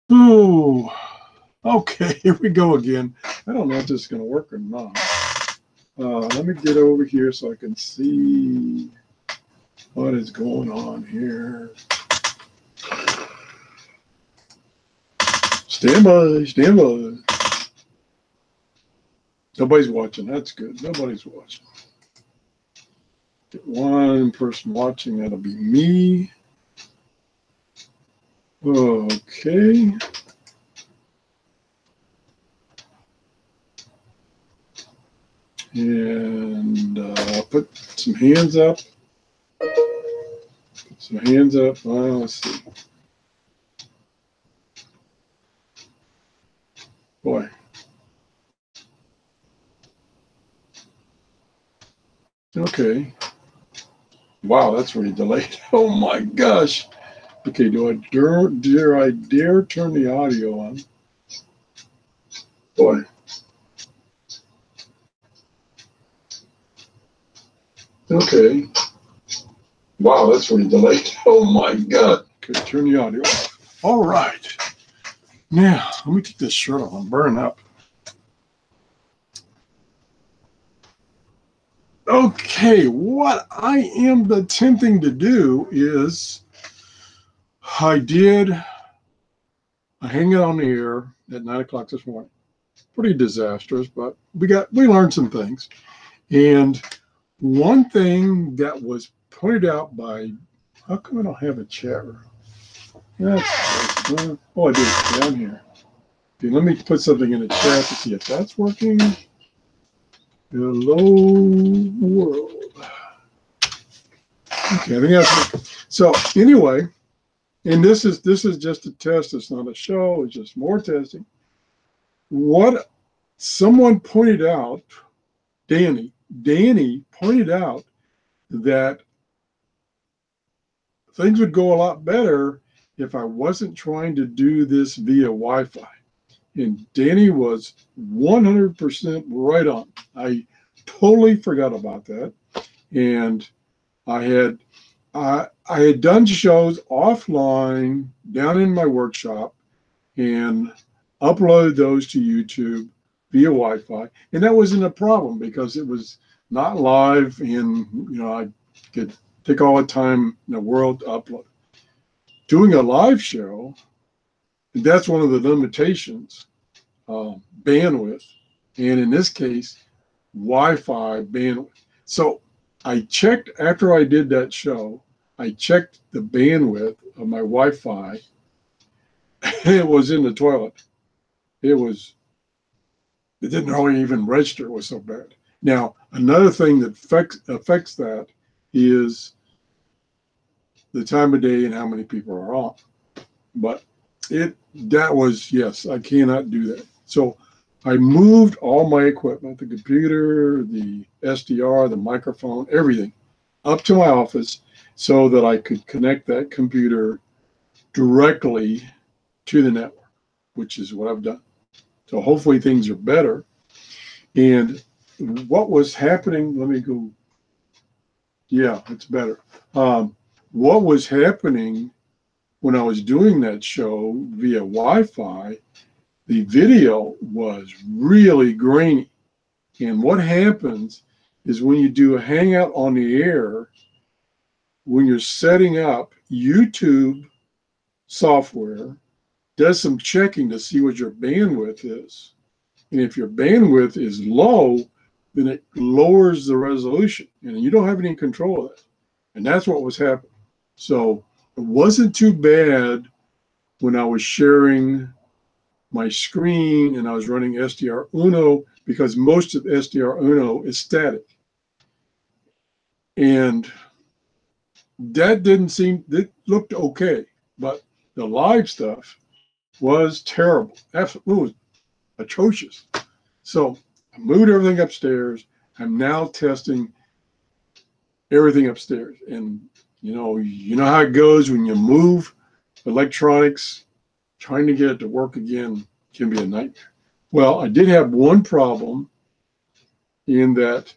Oh, okay, here we go again. I don't know if this is going to work or not. Let me get over here so I can see what is going on here. Stand by, stand by. Nobody's watching. That's good. Nobody's watching. Get one person watching. That'll be me. Okay. And put some hands up. Put some hands up. Let's see. Boy. Okay. Wow, that's really delayed. Oh my gosh. Okay, dare I dare turn the audio on? Boy. Okay. Wow, that's really delayed. Oh my God. Okay, turn the audio off. All right. Now, let me take this shirt off. I'm burning up. Okay, what I am attempting to do is I did a Hang It on the Air at 9 o'clock this morning. Pretty disastrous, but we learned some things. And one thing that was pointed out by, how come I don't have a chat room? Oh, I do. It's down here. Okay, let me put something in the chat to see if that's working. Hello, world. Okay, I think that's working. So anyway, and this is just a test. It's not a show. It's just more testing. What someone pointed out, Danny pointed out that things would go a lot better if I wasn't trying to do this via Wi-Fi. And Danny was 100% right on. I totally forgot about that. And I had done shows offline down in my workshop and uploaded those to YouTube via Wi-Fi. And that wasn't a problem because it was not live and I could take all the time in the world to upload. Doing a live show, that's one of the limitations, bandwidth, and in this case, Wi-Fi bandwidth. So I checked after I did that show, I checked the bandwidth of my Wi-Fi. It was in the toilet. It didn't really even register. It was so bad. Now, another thing that affects that is the time of day and how many people are on. But that was, yes, I cannot do that. So I moved all my equipment, the computer, the SDR, the microphone, everything up to my office so that I could connect that computer directly to the network, which is what I've done. So hopefully things are better. And what was happening, let me go, yeah, it's better. What was happening when I was doing that show via Wi-Fi, the video was really grainy. And what happens is when you do a Hangout on the air, when you're setting up, YouTube software does some checking to see what your bandwidth is. And if your bandwidth is low, then it lowers the resolution. And you don't have any control of that. And that's what was happening. So it wasn't too bad when I was sharing my screen and I was running SDR Uno because most of SDR Uno is static. And that it looked okay, but the live stuff was terrible. Absolutely, it was atrocious. So I moved everything upstairs. I'm now testing everything upstairs. And you know how it goes when you move electronics, trying to get it to work again can be a nightmare. Well, I did have one problem in that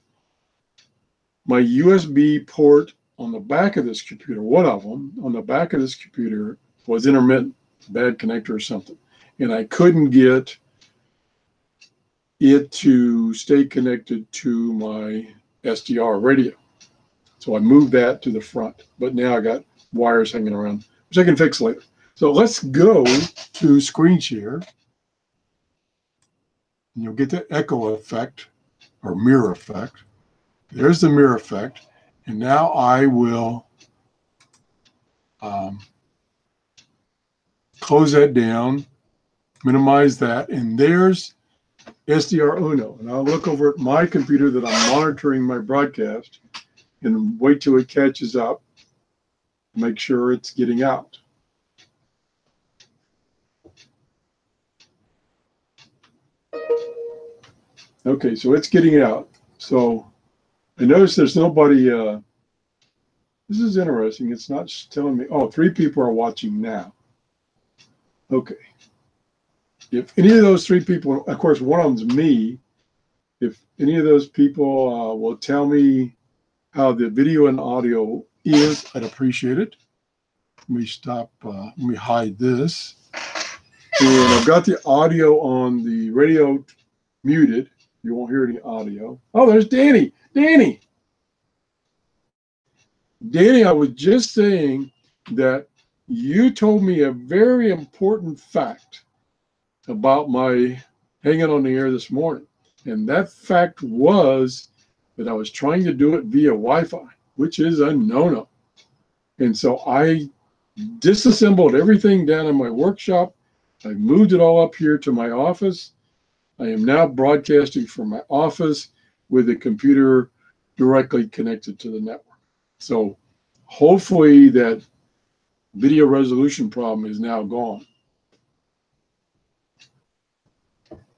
my USB port on the back of this computer, one of them on the back of this computer was intermittent. bad connector or something. And I couldn't get it to stay connected to my SDR radio. So I moved that to the front, but now I got wires hanging around, which I can fix later. So let's go to screen share. And you'll get the echo effect or mirror effect. There's the mirror effect. And now I will close that down, minimize that, and there's SDR Uno. And I'll look over at my computer that I'm monitoring my broadcast and wait till it catches up, make sure it's getting out. Okay, so it's getting out. So I notice there's nobody. This is interesting. It's not telling me. Oh, 3 people are watching now. Okay. If any of those 3 people, of course, one of them's me. If any of those people will tell me how the video and audio is, I'd appreciate it. Let me stop. Let me hide this. And I've got the audio on the radio muted. You won't hear any audio. Oh, there's Danny. Danny, I was just saying that you told me a very important fact about my hanging on the air this morning. And that fact was that I was trying to do it via Wi-Fi, which is a no-no. And so I disassembled everything down in my workshop. I moved it all up here to my office. I am now broadcasting from my office with a computer directly connected to the network. So hopefully that video resolution problem is now gone.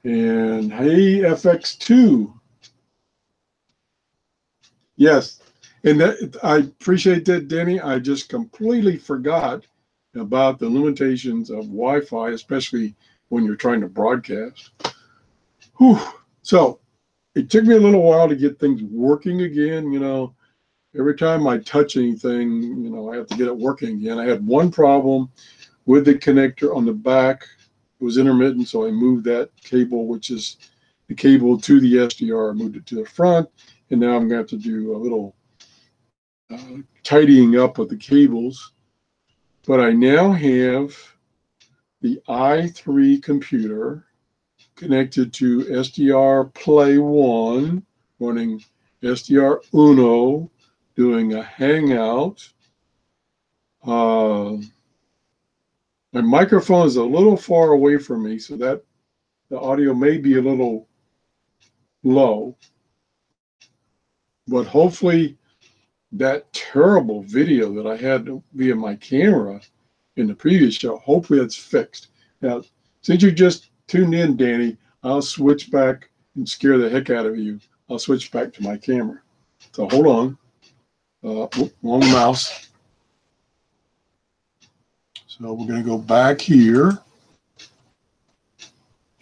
And hey, FX2. Yes, and that, I appreciate that, Danny. I just completely forgot about the limitations of Wi-Fi, especially when you're trying to broadcast. Whew. So it took me a little while to get things working again. You know, every time I touch anything, you know, I have to get it working again. I had one problem with the connector on the back. It was intermittent, so I moved that cable, which is the cable to the SDR, moved it to the front, and now I'm going to have to do a little tidying up of the cables. But I now have the i3 computer connected to SDR Play 1, running SDR Uno, doing a Hangout. My microphone is a little far away from me, so that the audio may be a little low. But hopefully that terrible video that I had via my camera in the previous show, hopefully that's fixed. Now, since you just tuned in, Danny, I'll switch back and scare the heck out of you. I'll switch back to my camera. So hold on. Wrong mouse. So we're going to go back here.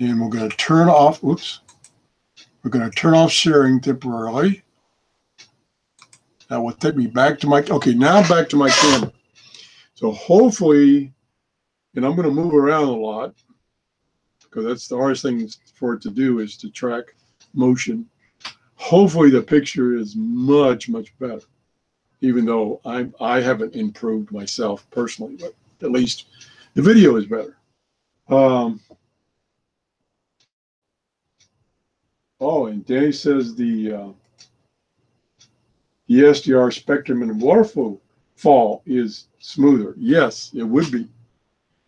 And we're going to turn off, oops. We're going to turn off sharing temporarily. That will take me back to my, okay, now back to my camera. So hopefully, and I'm going to move around a lot, because that's the hardest thing for it to do is to track motion. Hopefully the picture is much, much better, even though I haven't improved myself personally, but at least the video is better. Oh, and Danny says the SDR spectrum and waterfall is smoother. Yes, it would be.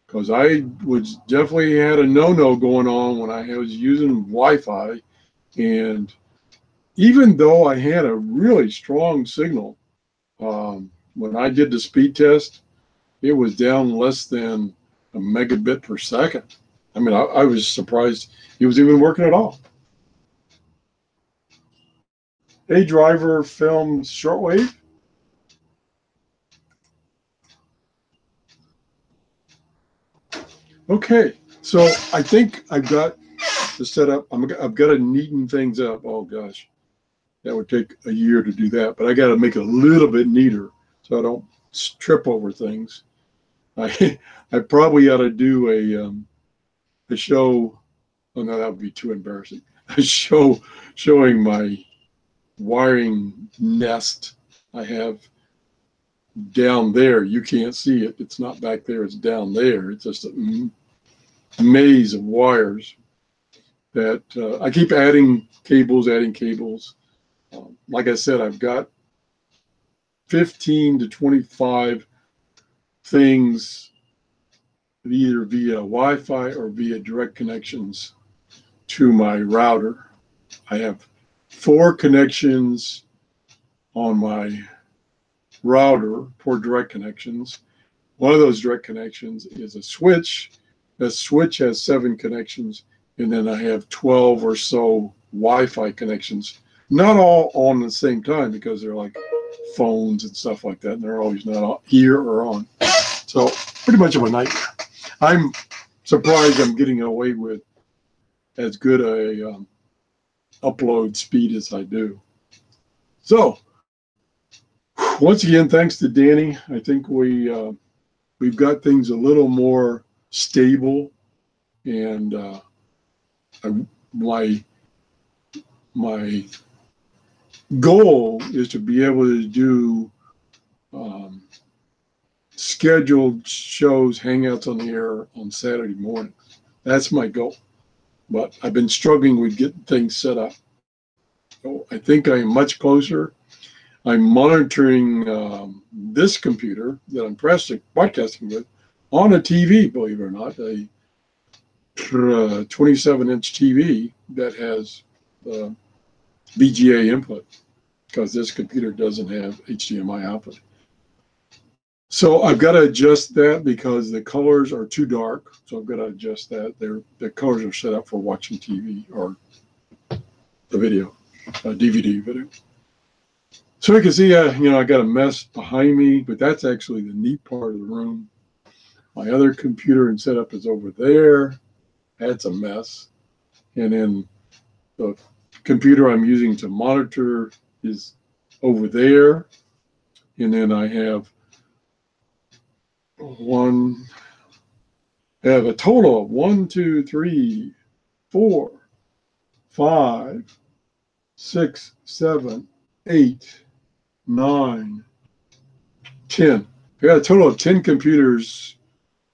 Because I was definitely had a no-no going on when I was using Wi-Fi. And even though I had a really strong signal, when I did the speed test, it was down less than a megabit per second. I mean, I was surprised it was even working at all. Hey, Driver Films Shortwave. Okay, so I think I've got the setup. I've got to neaten things up. Oh gosh, that would take a year to do that. But I got to make it a little bit neater so I don't trip over things. I probably ought to do a show. Oh no, that would be too embarrassing. A show showing my wiring nest I have down there. You can't see it. It's not back there. It's down there. It's just a maze of wires that I keep adding cables, adding cables. Like I said, I've got 15 to 25 things either via Wi-Fi or via direct connections to my router. I have 4 connections on my router for direct connections. One of those direct connections is a switch. The switch has 7 connections, and then I have 12 or so Wi-Fi connections. Not all on at the same time because they're like phones and stuff like that, and they're always not here or on. So pretty much of a nightmare. I'm surprised I'm getting away with as good a upload speed as I do. So once again, thanks to Danny. I think we've got things a little more stable, and my goal is to be able to do scheduled shows, hangouts on the air on Saturday morning. That's my goal. But I've been struggling with getting things set up. So I think I am much closer. I'm monitoring this computer that I'm broadcasting with on a TV, believe it or not, a 27-inch TV that has VGA input, because this computer doesn't have HDMI output. So I've got to adjust that because the colors are too dark. So I've got to adjust that. The colors are set up for watching TV or the video, DVD video. So you can see, I got a mess behind me, but that's actually the neat part of the room. My other computer and setup is over there. That's a mess. And then the computer I'm using to monitor is over there. And then I have a total of 1, 2, 3, 4, 5, 6, 7, 8, 9, 10. I got a total of 10 computers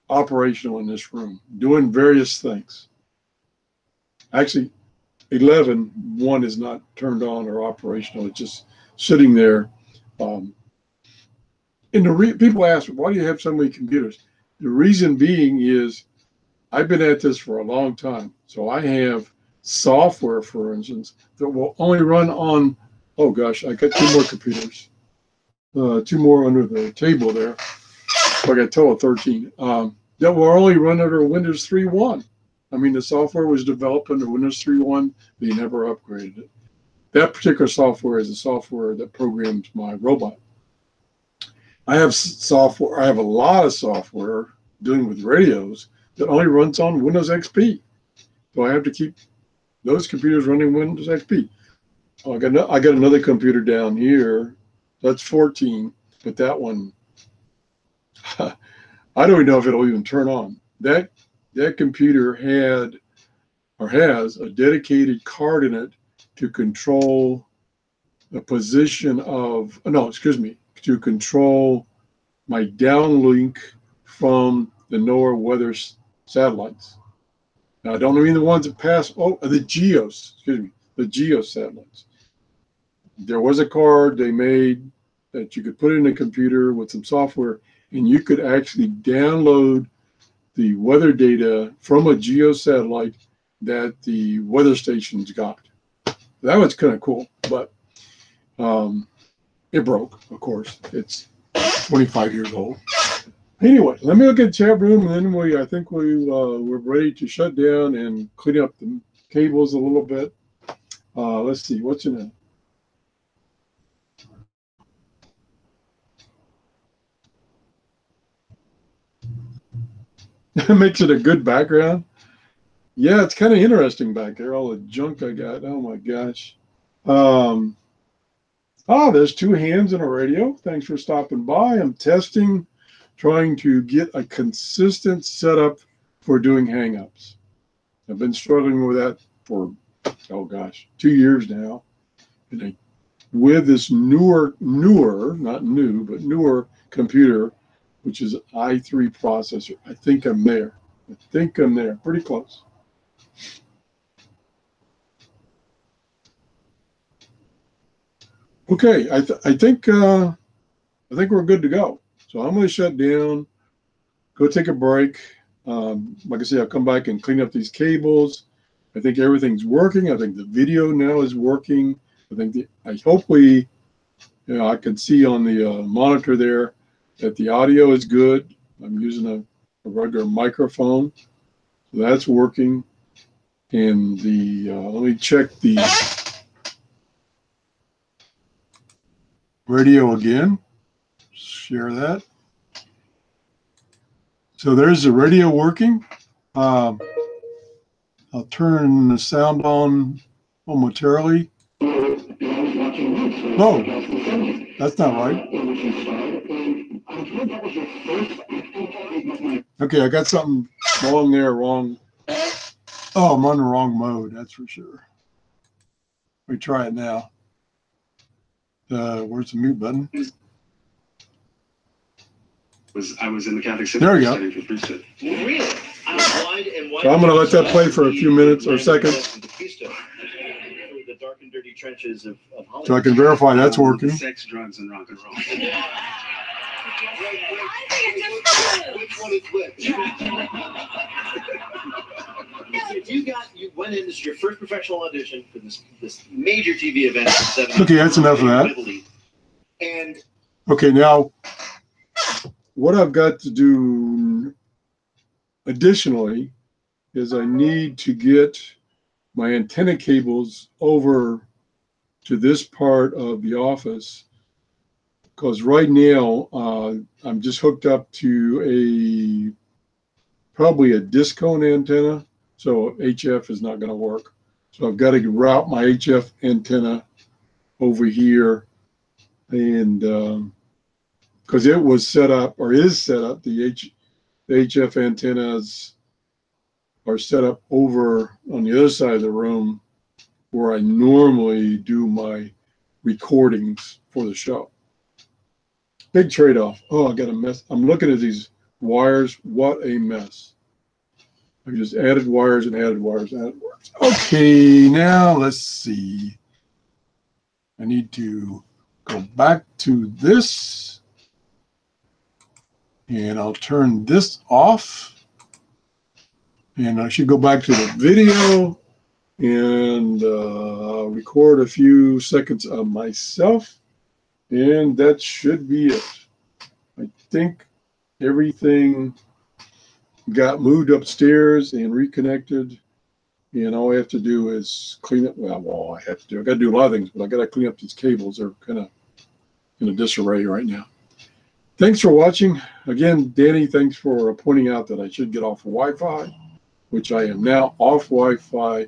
operational in this room, doing various things. Actually, 11. One is not turned on or operational. It's just sitting there. And people ask, why do you have so many computers? The reason being is I've been at this for a long time. So I have software, for instance, that will only run on, oh gosh, I got 2 more computers. 2 more under the table there. So I got a total of 13. That will only run under Windows 3.1. I mean, the software was developed under Windows 3.1. They never upgraded it. That particular software is a software that programs my robot. I have software. I have a lot of software dealing with radios that only runs on Windows XP. So I have to keep those computers running Windows XP. I got another computer down here. That's 14, but that one, I don't even know if it'll even turn on. That computer had or has a dedicated card in it to control the position of, to control my downlink from the NOAA weather satellites. Now, I don't mean the ones that pass, the GEO satellites. There was a card they made that you could put in a computer with some software, and you could actually download the weather data from a GEO satellite that the weather stations got. That was kind of cool, but it broke, of course. It's 25 years old. Anyway, let me look at the chat room, and then I think we're ready to shut down and clean up the cables a little bit. Let's see, what's in it? Makes it a good background. Yeah, it's kind of interesting back there, all the junk I got. Oh my gosh. There's 2 hands in a radio. Thanks for stopping by. I'm testing trying to get a consistent setup for doing Hangouts. I've been struggling with that for, oh gosh, 2 years now. And with this newer, not new, but newer computer, which is i3 processor, I think I'm there. Pretty close. Okay, I think we're good to go. So I'm going to shut down, go take a break. Like I said, I'll come back and clean up these cables. I think everything's working. I think the video now is working. I hopefully, I can see on the monitor there that the audio is good. I'm using a regular microphone, so that's working. And let me check the radio again. Share that. So there's the radio working. I'll turn the sound on momentarily. No, that's not right. Okay, I got something wrong there, wrong. Oh, I'm on the wrong mode, that's for sure. Let me try it now. Where's the mute button? I was in the Catholic Seminary studying for priesthood. Really? So I'm going to let that play for a few minutes or seconds. The dark and dirty trenches of Hollywood. So I can verify that's working. Sex, drugs, and rock and roll. Which one is which? You went in, this is your first professional audition for this major TV event. Okay, that's enough of that. And okay, now what I've got to do additionally is I need to get my antenna cables over to this part of the office, because right now I'm just hooked up to probably a discone antenna, so HF is not going to work. So I've got to route my HF antenna over here, and because it was set up, or is set up, the HF antennas are set up over on the other side of the room where I normally do my recordings for the show. Big trade-off. Oh, I got a mess. I'm looking at these wires. What a mess. I just added wires and added wires and added wires. Okay, now let's see. I need to go back to this. And I'll turn this off. And I should go back to the video and record a few seconds of myself. And that should be it. I think everything got moved upstairs and reconnected. And all I have to do is clean up. Well, I got to do a lot of things, but I got to clean up these cables. They're kind of in a disarray right now. Thanks for watching. Again, Danny, thanks for pointing out that I should get off of Wi-Fi, which I am now off Wi-Fi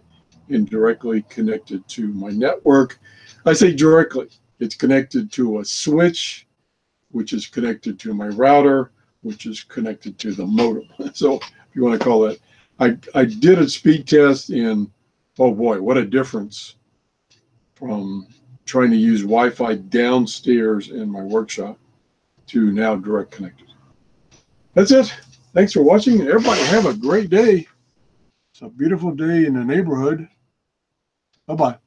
and directly connected to my network. I say directly. It's connected to a switch, which is connected to my router, which is connected to the modem. So if you want to call that. I did a speed test, and oh boy, what a difference from trying to use Wi-Fi downstairs in my workshop to now direct connected. That's it. Thanks for watching. Everybody have a great day. It's a beautiful day in the neighborhood. Bye-bye.